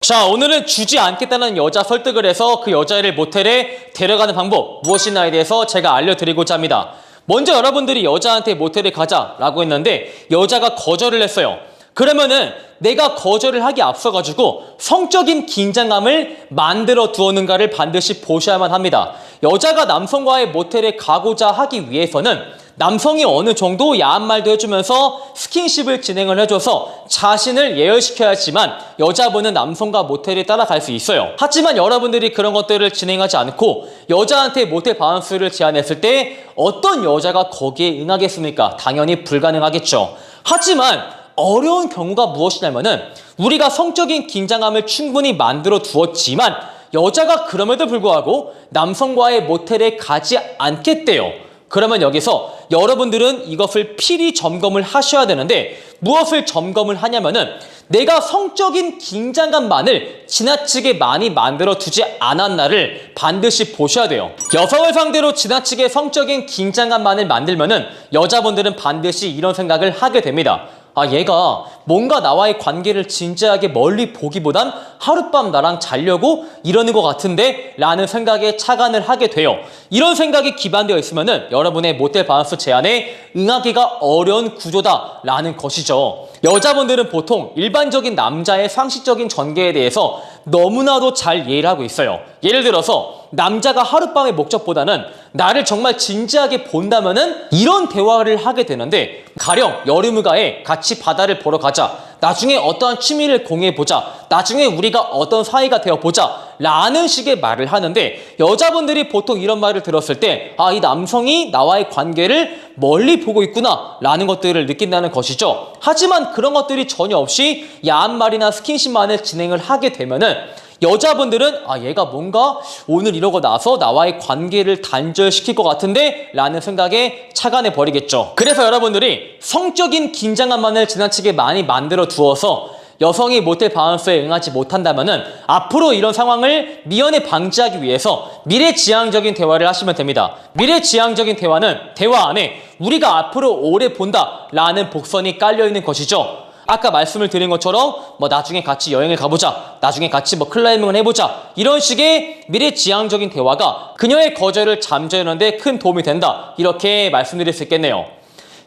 자, 오늘은 주지 않겠다는 여자 설득을 해서 그 여자를 모텔에 데려가는 방법 무엇이냐에 대해서 제가 알려드리고자 합니다. 먼저 여러분들이 여자한테 모텔에 가자라고 했는데 여자가 거절을 했어요. 그러면은 내가 거절을 하기 앞서가지고 성적인 긴장감을 만들어 두었는가를 반드시 보셔야만 합니다. 여자가 남성과의 모텔에 가고자 하기 위해서는 남성이 어느 정도 야한 말도 해주면서 스킨십을 진행을 해줘서 자신을 예열시켜야지만 여자분은 남성과 모텔에 따라갈 수 있어요. 하지만 여러분들이 그런 것들을 진행하지 않고 여자한테 모텔 바운스를 제안했을 때 어떤 여자가 거기에 응하겠습니까? 당연히 불가능하겠죠. 하지만 어려운 경우가 무엇이냐면은 우리가 성적인 긴장감을 충분히 만들어 두었지만 여자가 그럼에도 불구하고 남성과의 모텔에 가지 않겠대요. 그러면 여기서 여러분들은 이것을 필히 점검을 하셔야 되는데 무엇을 점검을 하냐면은 내가 성적인 긴장감만을 지나치게 많이 만들어 두지 않았나를 반드시 보셔야 돼요. 여성을 상대로 지나치게 성적인 긴장감만을 만들면은 여자분들은 반드시 이런 생각을 하게 됩니다. 아, 얘가 뭔가 나와의 관계를 진지하게 멀리 보기보단 하룻밤 나랑 자려고 이러는 것 같은데? 라는 생각에 착안을 하게 돼요. 이런 생각이 기반되어 있으면은 여러분의 모텔 바운스 제안에 응하기가 어려운 구조다 라는 것이죠. 여자분들은 보통 일반적인 남자의 상식적인 전개에 대해서 너무나도 잘 이해를 하고 있어요. 예를 들어서 남자가 하룻밤의 목적보다는 나를 정말 진지하게 본다면은 이런 대화를 하게 되는데 가령 여름휴가에 같이 바다를 보러 가자. 나중에 어떠한 취미를 공유해보자. 나중에 우리가 어떤 사이가 되어보자. 라는 식의 말을 하는데 여자분들이 보통 이런 말을 들었을 때 아, 이 남성이 나와의 관계를 멀리 보고 있구나 라는 것들을 느낀다는 것이죠. 하지만 그런 것들이 전혀 없이 야한 말이나 스킨십만을 진행을 하게 되면은 여자분들은 아, 얘가 뭔가 오늘 이러고 나서 나와의 관계를 단절시킬 것 같은데? 라는 생각에 착안해 버리겠죠. 그래서 여러분들이 성적인 긴장감만을 지나치게 많이 만들어 두어서 여성이 모텔 바운스에 응하지 못한다면은 앞으로 이런 상황을 미연에 방지하기 위해서 미래지향적인 대화를 하시면 됩니다. 미래지향적인 대화는 대화 안에 우리가 앞으로 오래 본다 라는 복선이 깔려있는 것이죠. 아까 말씀을 드린 것처럼 뭐 나중에 같이 여행을 가보자, 나중에 같이 뭐 클라이밍을 해보자, 이런 식의 미래지향적인 대화가 그녀의 거절을 잠재우는 데 큰 도움이 된다, 이렇게 말씀드릴 수 있겠네요.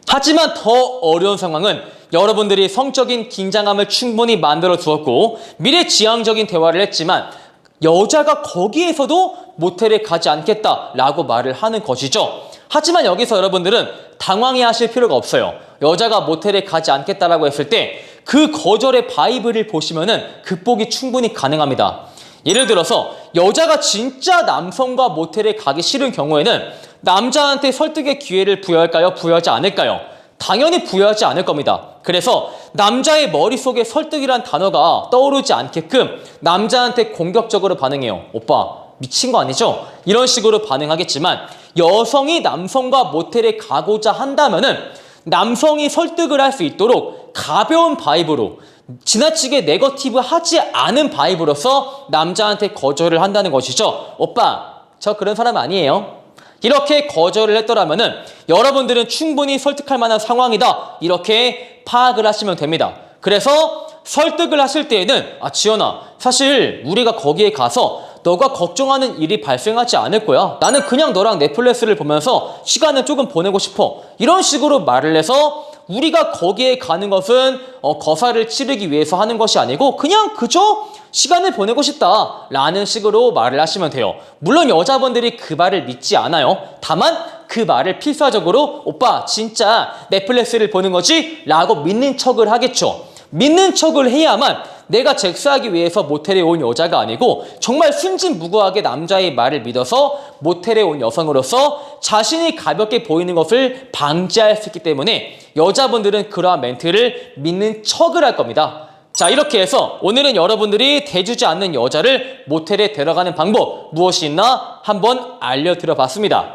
하지만 더 어려운 상황은 여러분들이 성적인 긴장감을 충분히 만들어 두었고 미래지향적인 대화를 했지만 여자가 거기에서도 모텔에 가지 않겠다라고 말을 하는 것이죠. 하지만 여기서 여러분들은 당황해 하실 필요가 없어요. 여자가 모텔에 가지 않겠다라고 했을 때 그 거절의 바이브를 보시면은 극복이 충분히 가능합니다. 예를 들어서 여자가 진짜 남성과 모텔에 가기 싫은 경우에는 남자한테 설득의 기회를 부여할까요? 부여하지 않을까요? 당연히 부여하지 않을 겁니다. 그래서 남자의 머릿속에 설득이란 단어가 떠오르지 않게끔 남자한테 공격적으로 반응해요. 오빠 미친 거 아니죠? 이런 식으로 반응하겠지만 여성이 남성과 모텔에 가고자 한다면은 남성이 설득을 할 수 있도록 가벼운 바이브로 지나치게 네거티브 하지 않은 바이브로서 남자한테 거절을 한다는 것이죠. 오빠 저 그런 사람 아니에요. 이렇게 거절을 했더라면은 여러분들은 충분히 설득할 만한 상황이다, 이렇게 파악을 하시면 됩니다. 그래서 설득을 하실 때에는 아, 지연아, 사실 우리가 거기에 가서 너가 걱정하는 일이 발생하지 않을 거야. 나는 그냥 너랑 넷플릭스를 보면서 시간을 조금 보내고 싶어. 이런 식으로 말을 해서 우리가 거기에 가는 것은 거사를 치르기 위해서 하는 것이 아니고 그냥 그저 시간을 보내고 싶다 라는 식으로 말을 하시면 돼요. 물론 여자분들이 그 말을 믿지 않아요. 다만 그 말을 필사적으로 오빠 진짜 넷플릭스를 보는 거지? 라고 믿는 척을 하겠죠. 믿는 척을 해야만 내가 잭스하기 위해서 모텔에 온 여자가 아니고 정말 순진무구하게 남자의 말을 믿어서 모텔에 온 여성으로서 자신이 가볍게 보이는 것을 방지할 수 있기 때문에 여자분들은 그러한 멘트를 믿는 척을 할 겁니다. 자, 이렇게 해서 오늘은 여러분들이 대주지 않는 여자를 모텔에 데려가는 방법 무엇이 있나 한번 알려드려 봤습니다.